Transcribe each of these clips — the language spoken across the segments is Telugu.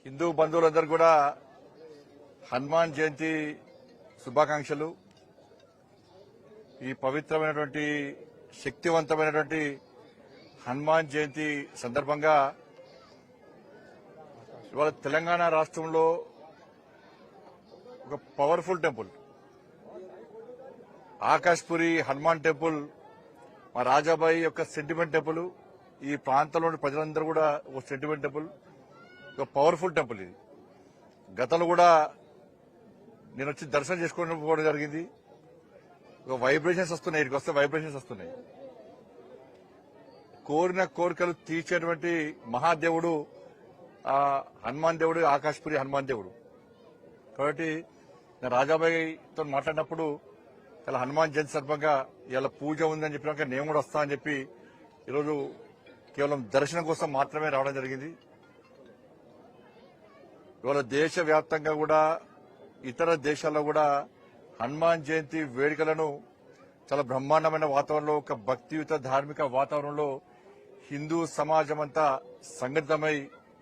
హిందూ బంధువులందరూ కూడా హనుమాన్ జయంతి శుభాకాంక్షలు. ఈ పవిత్రమైనటువంటి శక్తివంతమైనటువంటి హనుమాన్ జయంతి సందర్భంగా ఇవాళ తెలంగాణ రాష్ట్రంలో ఒక పవర్ఫుల్ టెంపుల్ ఆకాష్పురి హనుమాన్ టెంపుల్ మా రాజాబాయి యొక్క సెంటిమెంట్ టెంపుల్. ఈ ప్రాంతంలోని ప్రజలందరూ కూడా ఒక సెంటిమెంట్ టెంపుల్, ఒక పవర్ఫుల్ టెంపుల్. ఇది గతంలో కూడా నేను వచ్చి దర్శనం చేసుకోవడం జరిగింది. ఒక వైబ్రేషన్స్ వస్తున్నాయి, ఇక్కడికి వస్తే వైబ్రేషన్స్ వస్తున్నాయి. కోరిన కోరికలు తీర్చేటువంటి మహాదేవుడు ఆ హనుమాన్ దేవుడు, ఆకాష్పురి హనుమాన్ దేవుడు. కాబట్టి నేను రాజాబాయితో మాట్లాడినప్పుడు ఇలా హనుమాన్ జయంతి సందర్భంగా ఇలా పూజ ఉందని చెప్పినాక నేను కూడా వస్తా అని చెప్పి ఈరోజు కేవలం దర్శనం కోసం మాత్రమే రావడం జరిగింది. ఇవాళ దేశవ్యాప్తంగా కూడా ఇతర దేశాల్లో కూడా హనుమాన్ జయంతి వేడుకలను చాలా బ్రహ్మాండమైన వాతావరణంలో, ఒక భక్తియుత ధార్మిక వాతావరణంలో హిందూ సమాజం అంతా సంఘటితమై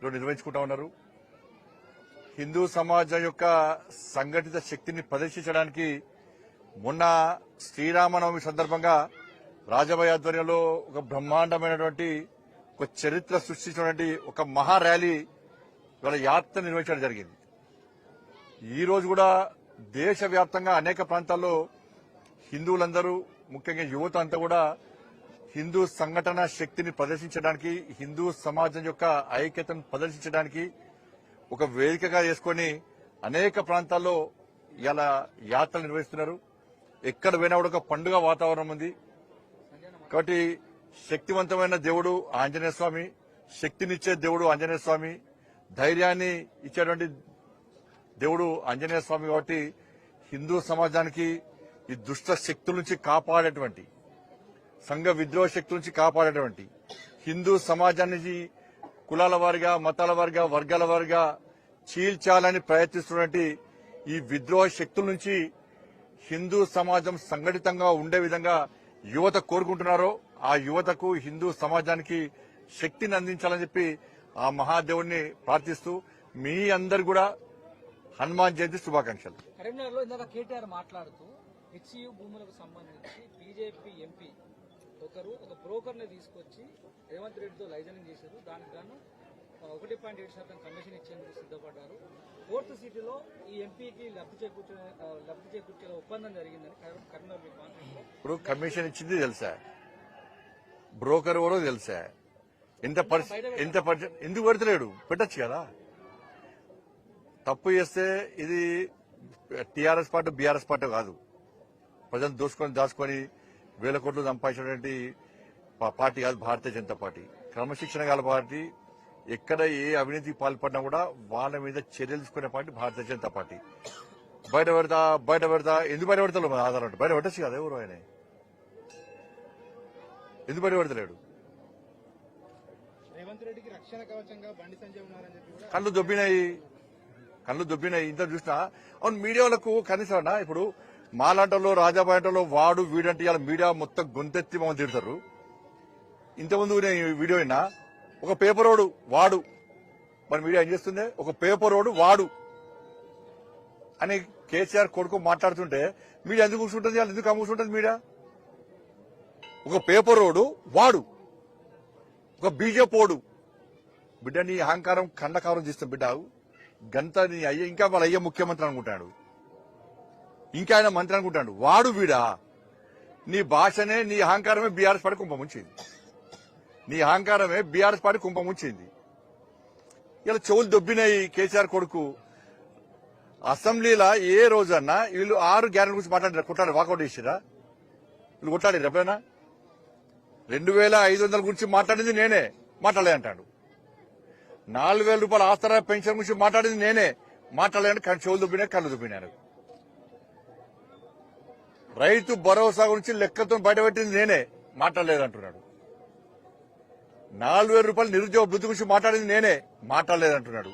నిర్వహించుకుంటా ఉన్నారు. హిందూ సమాజం యొక్క సంఘటిత శక్తిని ప్రదర్శించడానికి మొన్న శ్రీరామనవమి సందర్భంగా రాజాబాయి ఆధ్వర్యంలో ఒక బ్రహ్మాండమైనటువంటి ఒక చరిత్ర సృష్టించినటువంటి ఒక మహా ర్యాలీ ఇవాళ యాత్ర నిర్వహించడం జరిగింది. ఈ రోజు కూడా దేశవ్యాప్తంగా అనేక ప్రాంతాల్లో హిందువులందరూ, ముఖ్యంగా యువత అంతా కూడా హిందూ సంఘటన శక్తిని ప్రదర్శించడానికి, హిందూ సమాజం యొక్క ఐక్యతను ప్రదర్శించడానికి ఒక వేదికగా చేసుకుని అనేక ప్రాంతాల్లో ఇలా యాత్రలు నిర్వహిస్తున్నారు. ఎక్కడ పోయినా కూడా ఒక పండుగ వాతావరణం ఉంది. కాబట్టి శక్తివంతమైన దేవుడు ఆంజనేయ స్వామి, శక్తినిచ్చే దేవుడు ఆంజనేయ స్వామి, ధైర్యాన్ని ఇచ్చేటువంటి దేవుడు ఆంజనేయ స్వామి. కాబట్టి హిందూ సమాజానికి ఈ దుష్ట శక్తుల నుంచి కాపాడేటువంటి, సంఘ విద్రోహ శక్తుల నుంచి కాపాడేటువంటి, హిందూ సమాజాన్ని కులాల వారిగా, మతాల వారిగా, వర్గాల వారిగా చీల్చాలని ప్రయత్నిస్తున్నటువంటి ఈ విద్రోహ శక్తుల నుంచి హిందూ సమాజం సంఘటితంగా ఉండే విధంగా యువత కోరుకుంటున్నారో ఆ యువతకు, హిందూ సమాజానికి శక్తిని అందించాలని చెప్పి ఆ మహాదేవుడిని ప్రార్థిస్తూ మీ అందరు కూడా హనుమాన్ జయంతి శుభాకాంక్షలు. కరీంనగర్లో ఇందాక కేటీఆర్ మాట్లాడుతూ హెచ్సియు భూములకు సంబంధించి బీజేపీ ఎంపీ ఒక బ్రోకర్ ని తీసుకొచ్చి రేవంత్ రెడ్డితో లైజనింగ్ చేశారు. దానికి గాను 1.7% కమిషన్ ఇచ్చేందుకు సిద్ధపడ్డారు. 4th సిటీలో ఈ ఎంపీకి లబ్ధి చేకూర్చే ఒప్పందం జరిగిందని కరీంనగర్ కాన్ఫరెన్స్. ఇప్పుడు కమిషన్ ఇచ్చింది తెలుసా, బ్రోకర్ కూడా తెలుసా, ఎంత ఎందుకు పెడతలేడు? పెట్టచ్చు కదా. తప్పు చేస్తే ఇది టీఆర్ఎస్ పార్టీ, బీఆర్ఎస్ పార్టీ కాదు. ప్రజలు దాచుకొని వేల కోట్లు సంపాదించినటువంటి పార్టీ కాదు భారతీయ జనతా పార్టీ. క్రమశిక్షణ గల పార్టీ. ఎక్కడ ఏ అవినీతికి పాల్పడినా కూడా వాళ్ళ మీద చర్యలు తీసుకునే పార్టీ భారతీయ జనతా పార్టీ. బయట పెడతా ఎందుకు బయట పెడతాడు? ఆధారం బయట పెట్టచ్చు కదా. ఎవరు ఆయన ఎందుకు బయట పెడతలేడు? రేవంత్ రెడ్డికి రక్షణ కవచంగా బండి సంజయ్ ఉన్నారని చెప్పి కళ్ళు దొబ్బినాయి. ఇంత చూసినా అవును. మీడియాలకు కనీసం ఇప్పుడు మాలాంటలో, రాజాబాయంటలో వాడు వీడంటే ఇలా మీడియా మొత్తం గొంతెత్తి మమ్మల్ని తిడతారు. ఇంతకుముందు నేను వీడియో అయినా ఒక పేపరోడు వాడు, మరి మీడియా ఏం చేస్తుంది? ఒక పేపరోడు వాడు అని కేసీఆర్ కొడుకు మాట్లాడుతుంటే మీడియా ఎందుకు కూర్చుంటుంది? వాళ్ళు ఎందుకు కూర్చుంటుంది మీడియా? ఒక పేపరోడు వాడు, ఒక బీజేపోడు. బిడ్డ నీ అహంకారం కండకారం తీస్తాం బిడ్డ. గంత నీ అయ్య, ఇంకా వాళ్ళ అయ్య ముఖ్యమంత్రి అనుకుంటాడు, ఇంకా ఆయన మంత్రి అనుకుంటాడు. వాడు వీడా? నీ భాషనే, నీ అహంకారమే బీఆర్ఎస్ పార్టీ కుంభముంచింది. నీ అహంకారమే బీఆర్ఎస్ పార్టీ కుంభముంచింది. ఇలా చెవులు దొబ్బినాయి కేసీఆర్ కొడుకు. అసెంబ్లీలో ఏ రోజన్నా వీళ్ళు 6 గ్యారెంటీ గురించి కొట్టాడు, వాకౌట్ చేసిరా? వీళ్ళు కొట్లాడారు ఎప్పుడైనా? 2500 గురించి మాట్లాడింది నేనే, మాట్లాడలేదంటాడు. 4000 రూపాయల ఆసరా పెన్షన్ గురించి మాట్లాడింది నేనే, మాట్లాడలేదంటే చెవులు దొబ్బినాయి, కళ్ళు దొబ్బినారు. రైతు భరోసా గురించి లెక్కతో బయటపెట్టింది నేనే, మాట్లాడలేదంటున్నాడు. 4000 రూపాయల నిరుద్యోగ వృద్ధి గురించి మాట్లాడింది నేనే, మాట్లాడలేదంటున్నాడు.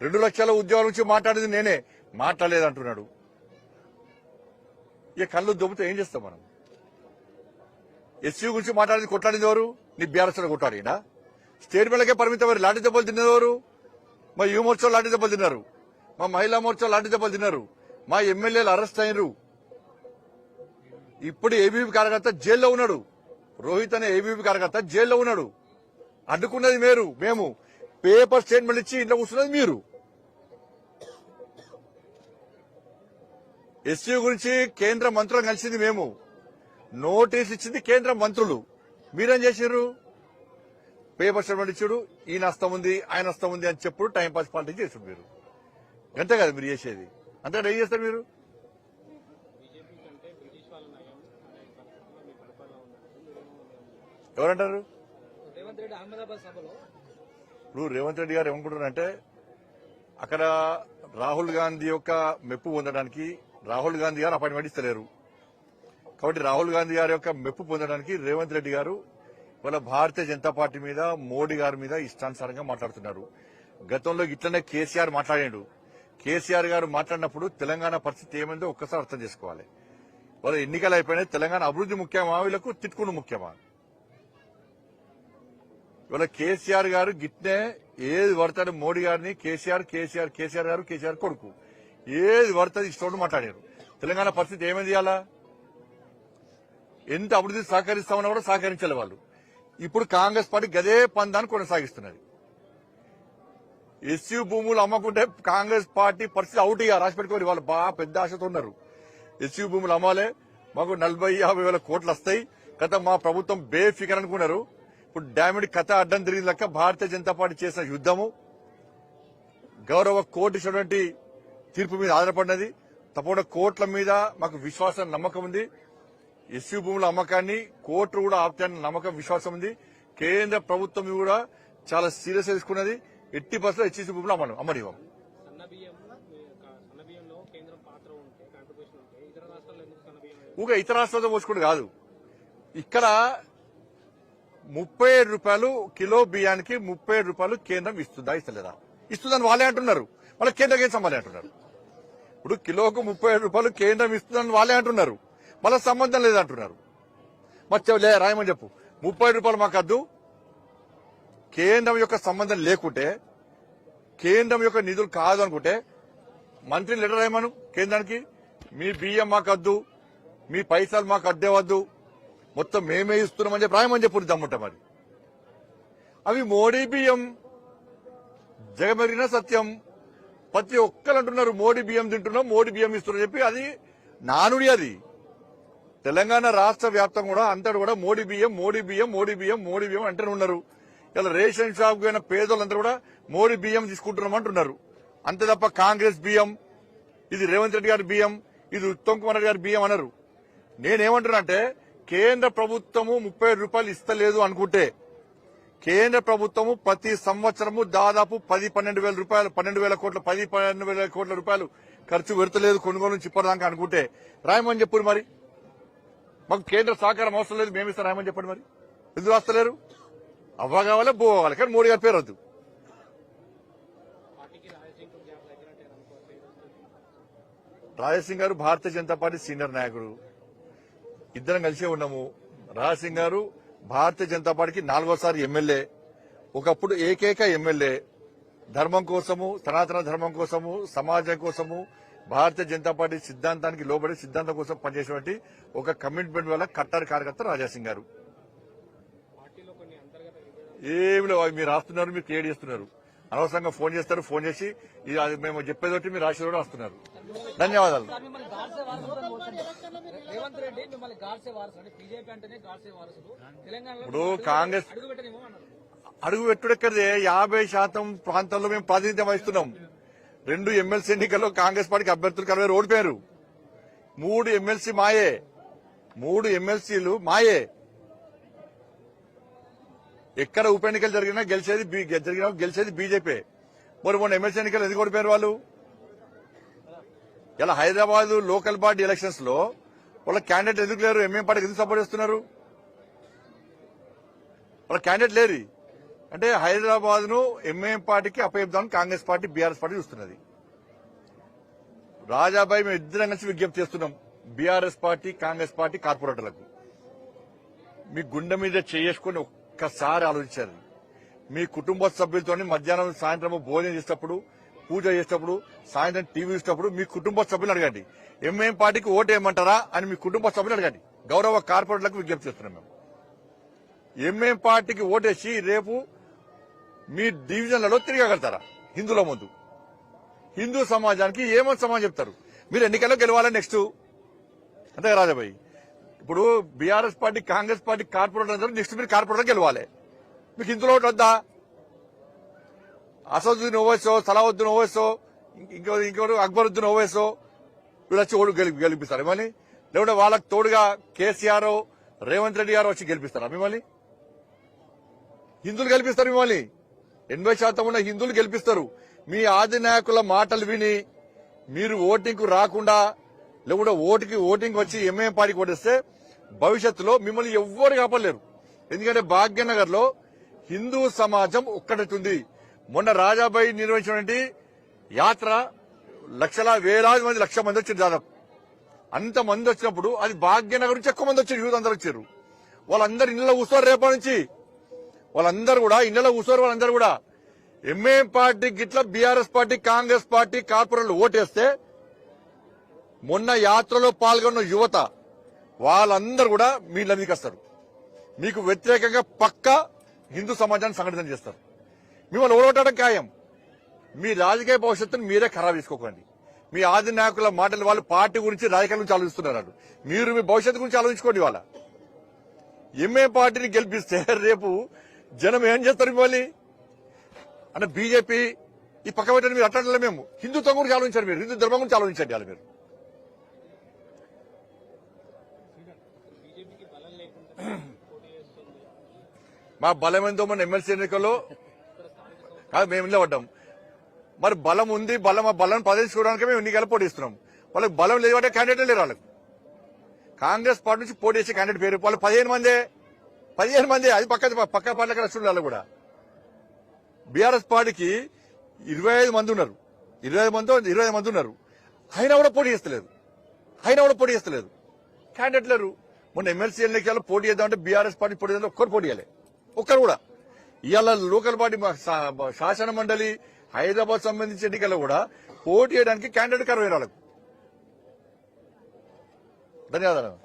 2 లక్షల ఉద్యోగాల గురించి మాట్లాడింది నేనే, మాట్లాడలేదంటున్నాడు. ఇక కళ్ళు దొబ్బితే ఏం చేస్తాం మనం? ఎస్సీ గురించి కొట్లాడింది ఎవరు? నీ బీఆర్ఎస్ కొట్లాడినా? స్టేట్ బ్యాంకే పరిమితం. లాంటి దెబ్బలు తిన్నదెవరు? మా యువ మోర్చా లాంటి దెబ్బలు తిన్నారు, మా మహిళా మోర్చా లాంటి దెబ్బలు తిన్నారు, మా ఎమ్మెల్యేలు అరెస్ట్ అయినరు. ఇప్పుడు ఏబీవీ కార్యకర్త జైల్లో ఉన్నాడు, రోహిత్ అనే ఏబీవీ కార్యకర్త జైల్లో ఉన్నాడు. అడ్డుకున్నది మేము పేపర్ స్టేట్మెంట్ ఇచ్చి ఇంట్లో కూర్చున్నది మీరు. ఎస్సీ గురించి కేంద్ర మంత్రులను కలిసింది మేము, నోటీస్ ఇచ్చింది కేంద్ర మంత్రులు. మీరేం చేశారు? పేపర్ స్టేట్మెంట్ ఇచ్చాడు, ఈయన హస్తం ఉంది ఆయన హస్తం ఉంది అని చెప్పుడు టైంపాస్ పాలిటిక్స్ చేసారు మీరు. అంతే కదా మీరు చేసేది, అంతేగా ఏం చేస్తారు మీరు? ఎవరంటారు? రేవంత్ రెడ్డి అహ్మదాబాద్ సభలో ఇప్పుడు రేవంత్ రెడ్డి గారు ఏమనుకుంటున్నారంటే అక్కడ రాహుల్ గాంధీ యొక్క మెప్పు పొందడానికి రాహుల్ గాంధీ గారు అపాయింట్మెంట్ ఇస్తలేరు. కాబట్టి రాహుల్ గాంధీ గారి యొక్క మెప్పు పొందడానికి రేవంత్ రెడ్డి గారు వాళ్ళ భారతీయ జనతా పార్టీ మీద మోడీ గారి మీద ఇష్టానుసారంగా మాట్లాడుతున్నారు. గతంలో ఇట్లనే కేసీఆర్ మాట్లాడాడు. కేసీఆర్ గారు మాట్లాడినప్పుడు తెలంగాణ పరిస్థితి ఏమైందో ఒక్కసారి అర్థం చేసుకోవాలి. వాళ్ళ ఎన్నికలు అయిపోయినాయి, తెలంగాణ అభివృద్ధి ముఖ్యమా వీళ్ళకు తిట్టుకుని ముఖ్యమా? ఇవాళ కేసీఆర్ గారు గిట్నే ఏది పడతాడు మోడీ గారిని కేసీఆర్ గారు కొడుకు ఏది పడుతుంది ఇష్టం మాట్లాడారు. తెలంగాణ పరిస్థితి ఏమైంది? అలా ఎంత అభివృద్ధి సహకరిస్తామన్నా కూడా సహకరించాలి వాళ్ళు. ఇప్పుడు కాంగ్రెస్ పార్టీ గదే పందాన్ని కొనసాగిస్తున్నది. ఎస్సీ భూములు అమ్మకుంటే కాంగ్రెస్ పార్టీ పరిస్థితి అవుట్ ఇయ్య రాసి పెట్టుకోవాలి. వాళ్ళు బాగా పెద్ద ఆశతో ఉన్నారు. ఎస్సీ భూములు అమ్మాలే, మాకు 40-50 వేల కోట్లు వస్తాయి కథ, మా ప్రభుత్వం బేఫికర్ అనుకున్నారు. ఇప్పుడు డామిడ్ కథ అడ్డం తిరిగిన లెక్క భారతీయ జనతా పార్టీ చేసిన యుద్దము గౌరవ కోర్టు ఇచ్చినటువంటి తీర్పు మీద ఆధారపడినది. తప్పకుండా కోర్టుల మీద మాకు విశ్వాసం నమ్మకం ఉంది. ఎస్సీ భూముల అమ్మకాన్ని కోర్టు కూడా ఆపుతాయన్న నమ్మకం విశ్వాసం ఉంది. కేంద్ర ప్రభుత్వం కూడా చాలా సీరియస్ తీసుకున్నది. 80% ఎస్సీ భూములు అమ్మనివ్వం. ఊగా ఇతర రాష్ట్రాలతో పోల్చుకుంటూ కాదు, ఇక్కడ 37 రూపాయలు కిలో బియ్యానికి 37 రూపాయలు కేంద్రం ఇస్తుందా ఇస్తలేదా? ఇస్తుందని వాళ్ళే అంటున్నారు. వాళ్ళ కేంద్రం ఏం సంబంధం అంటున్నారు. ఇప్పుడు కిలోకు 37 రూపాయలు కేంద్రం ఇస్తుందని వాళ్ళే అంటున్నారు, మళ్ళీ సంబంధం లేదంటున్నారు. మరి రాయమని చెప్పు, 30 రూపాయలు మాకు వద్దు. కేంద్రం యొక్క సంబంధం లేకుంటే, కేంద్రం యొక్క నిధులు కాదు అనుకుంటే మంత్రి లెటర్ రాయమను కేంద్రానికి, మీ బియ్యం మాకు వద్దు, మీ పైసలు మాకు అద్దే వద్దు, మొత్తం మేమే ఇస్తున్నామని చెప్పి రాయమని చెప్పు దమ్ముంటా. మరి అవి మోడీ బియ్యం, జగమెరిగిన సత్యం. ప్రతి ఒక్కరు అంటున్నారు మోడీ బియ్యం తింటున్నాం, మోడీ బియ్యం ఇస్తున్నా చెప్పి, అది నానుడి. అది తెలంగాణ రాష్ట్ర వ్యాప్తంగా కూడా అంతటా కూడా మోడీ బియ్యం అంటూనే ఉన్నారు. ఇలా రేషన్ షాప్ పోయిన పేదోళ్ళందరూ కూడా మోడీ బియ్యం తీసుకుంటున్నాం అంటున్నారు. అంతే తప్ప కాంగ్రెస్ బియ్యం, ఇది రేవంత్ రెడ్డి గారి బియ్యం, ఇది ఉత్తమ్ కుమార్ రెడ్డి గారి బియ్యం అన్నారు. నేనేమంటున్నా అంటే, కేంద్ర ప్రభుత్వము 30 రూపాయలు ఇస్తలేదు అనుకుంటే, కేంద్ర ప్రభుత్వము ప్రతి సంవత్సరము దాదాపు 10-12 వేల రూపాయలు, 12 వేల కోట్ల రూపాయలు ఖర్చు పెడతలేదు కొనుగోలు నుంచి ఇప్పటిదాకా అనుకుంటే రాయమని చెప్పారు. మరి మాకు కేంద్ర సహకారం అవసరం లేదు, మేమిస్తాం రాయమని చెప్పండి. మరి ఎందుకు రాస్తలేరు? అవ్వ కావాలి బో కావాలి, కానీ మోడీ గారి పేరు వద్దు. రాజసింగ్ గారు భారతీయ జనతా పార్టీ సీనియర్ నాయకుడు, ఇద్దరం కలిసే ఉన్నాము. రాజసింగ్ గారు భారతీయ జనతా పార్టీకి 4వ ఎమ్మెల్యే, ఒకప్పుడు ఏకైక ఎమ్మెల్యే. ధర్మం కోసము, సనాతన ధర్మం కోసము, సమాజం కోసము, భారతీయ జనతా పార్టీ సిద్ధాంతానికి లోబడి సిద్ధాంతం కోసం పనిచేసేటువంటి ఒక కమిట్మెంట్ వల్ల కట్టర్ కార్యకర్త రాజాసింగ్ గారు. ఏమి లేవు, మీరు రాస్తున్నారు, మీరు క్రియేట్ చేస్తున్నారు. అనవసరంగా ఫోన్ చేస్తారు, ఫోన్ చేసి అది మేము చెప్పేదోటి మీరు రాసేది వస్తున్నారు. ధన్యవాదాలు. ఇప్పుడు కాంగ్రెస్ అడుగు పెట్టుడెక్కడిదే, 50% ప్రాంతాల్లో మేము ప్రాతినిధ్యం వహిస్తున్నాం. 2 ఎమ్మెల్సీ ఎన్నికల్లో కాంగ్రెస్ పార్టీకి అభ్యర్థులు 40 ఓడిపోయారు. 3 ఎమ్మెల్సీ మాయే, 3 ఎమ్మెల్సీలు మాయే. ఎక్కడ ఉప ఎన్నికలు జరిగినా గెలిచేది బీజేపీ. మరి మొన్న ఎమ్మెల్సీ ఎన్నికలు ఎందుకు ఓడిపోయారు వాళ్ళు? ఇలా హైదరాబాద్ లోకల్ బాడీ ఎలక్షన్స్ లో వాళ్ళ క్యాండిడేట్ ఎందుకు లేరు? ఎంఎం పార్టీకి ఎందుకు సపోర్ట్ చేస్తున్నారు? వాళ్ళ క్యాండిడేట్ లేరు అంటే హైదరాబాద్ ను ఎంఐఎం పార్టీకి అప్పచెప్దామని కాంగ్రెస్ పార్టీ, బీఆర్ఎస్ పార్టీ చూస్తున్నది. రాజాబాయి మేము ఇద్దరం కలిసి విజ్ఞప్తి చేస్తున్నాం బీఆర్ఎస్ పార్టీ, కాంగ్రెస్ పార్టీ కార్పొరేటర్లకు, మీ గుండె మీద చేసుకుని ఒక్కసారి ఆలోచించారు. మీ కుటుంబ సభ్యులతో మధ్యాహ్నం సాయంత్రం భోజనం చేసేటప్పుడు, పూజ చేసేటప్పుడు, సాయంత్రం టీవీ చూసేటప్పుడు మీ కుటుంబ సభ్యులు అడగండి. ఎంఏం పార్టీకి ఓటు వేయమంటారా అని మీ కుటుంబ సభ్యులు అడగండి. గౌరవ కార్పొరేట్లకు విజ్ఞప్తి చేస్తున్నాం మేము. ఎంఏం పార్టీకి ఓటేసి రేపు మీ డివిజన్లలో తిరగగలుగుతారా? హిందువుల ముందు హిందూ సమాజానికి ఏమని సమాజం చెప్తారు? మీరు ఎన్నికల్లో గెలవాలి నెక్స్ట్, అంతే రాజాబాయి. ఇప్పుడు BRS party, Congress party corporator next మీరు కార్పొరేటర్ గెలవాలి. మీకు హిందువుల ఓటు వద్దా? అసదుద్దీన్ ఓవైసో, సలావుద్దీన్ ఓవైసో, ఇంకోటి అక్బరుద్దీన్ ఓవైసో వీళ్ళు వచ్చి ఓటు గెలిపిస్తారు మిమ్మల్ని? లేకుంటే వాళ్ళకి తోడుగా కేసీఆర్, రేవంత్ రెడ్డి గారు వచ్చి గెలిపిస్తారా మిమ్మల్ని? హిందువులు గెలిపిస్తారు మిమ్మల్ని. 80% ఉన్న హిందువులు గెలిపిస్తారు. మీ ఆది నాయకుల మాటలు విని మీరు ఓటింగ్ కు రాకుండా, లేకుంటే ఓటింగ్ వచ్చి ఎంఏఎం పార్టీకి ఓటేస్తే భవిష్యత్తులో మిమ్మల్ని ఎవ్వరు కాపలేరు. ఎందుకంటే భాగ్యనగర్ లో హిందూ సమాజం ఒక్కటుంది. మొన్న రాజాబాయి నిర్వహించినటువంటి యాత్ర వేలాది మంది, 1,00,000 మంది వచ్చారు. దాదాపు అంత మంది వచ్చినప్పుడు అది భాగ్యనగర్ నుంచి ఎక్కువ మంది వచ్చారు. యూత్ అందరూ వచ్చారు. వాళ్ళందరూ ఇళ్లలో కూర్చోరు. రేపటి నుంచి వాళ్ళందరూ కూడా ఇళ్లలో కూర్చోరు. వాళ్ళందరూ కూడా ఎంఏఎం పార్టీ గిట్ల బీఆర్ఎస్ పార్టీ, కాంగ్రెస్ పార్టీ కార్పొరేట్లు ఓటేస్తే మొన్న యాత్రలో పాల్గొన్న యువత వాళ్ళందరూ కూడా మీ మీదకి వస్తారు. మీకు వ్యతిరేకంగా పక్కా హిందూ సమాజాన్ని సంఘటన చేస్తారు. మిమ్మల్ని ఓడగొట్టడం ఖాయం. మీ రాజకీయ భవిష్యత్తును మీరే ఖరాబ్ చేసుకోకండి. మీ ఆది నాయకుల మాటలు వాళ్ళు పార్టీ గురించి, రాజకీయాల గురించి ఆలోచిస్తున్నారు. మీరు మీ భవిష్యత్తు గురించి ఆలోచించుకోండి. వాళ్ళ ఎంఏ పార్టీని గెలిపిస్తే రేపు జనం ఏం చేస్తారు మిమ్మల్ని? అంటే బీజేపీ ఈ పక్క పెట్టండి. మీరు అట్లా మేము హిందుత్వం గురించి ఆలోచించారు. మీరు హిందూ ధర్మం గురించి ఆలోచించండి. వాళ్ళు మీరు మా బలం ఎంతో మన ఎమ్మెల్సీ ఎన్నికల్లో కాదు మేము నిలబడ్డాం. మరి బలం ఉంది, బలం ప్రదర్శించుకోవడానికి మేము ఎన్నికలు పోటీస్తున్నాం. వాళ్ళకి బలం లేదు అంటే క్యాండిడేట్ లేరు. వాళ్ళకు కాంగ్రెస్ పార్టీ నుంచి పోటీ చేసే క్యాండిడేట్ పేరు వాళ్ళు 15 మంది. అది పక్క పార్టీల కష్టం. వాళ్ళు కూడా బీఆర్ఎస్ పార్టీకి 25 మంది ఉన్నారు. 25 మంది ఉన్నారు. అయినా కూడా పోటీ చేస్తలేదు. క్యాండిడేట్ లేరు. మొన్న ఎమ్మెల్సీ ఎన్నికల్లో పోటీ చేద్దామంటే బీఆర్ఎస్ పార్టీ పోటీ చేద్దాం, ఒక్కరు పోటీ చేయలే. ఒక్కరు కూడా. ఇవాళ లోకల్ పార్టీ శాసన మండలి హైదరాబాద్ సంబంధించిన ఎన్నికల్లో కూడా పోటీ చేయడానికి క్యాండిడేట్ కరువు వాళ్ళకు. ధన్యవాదాలు.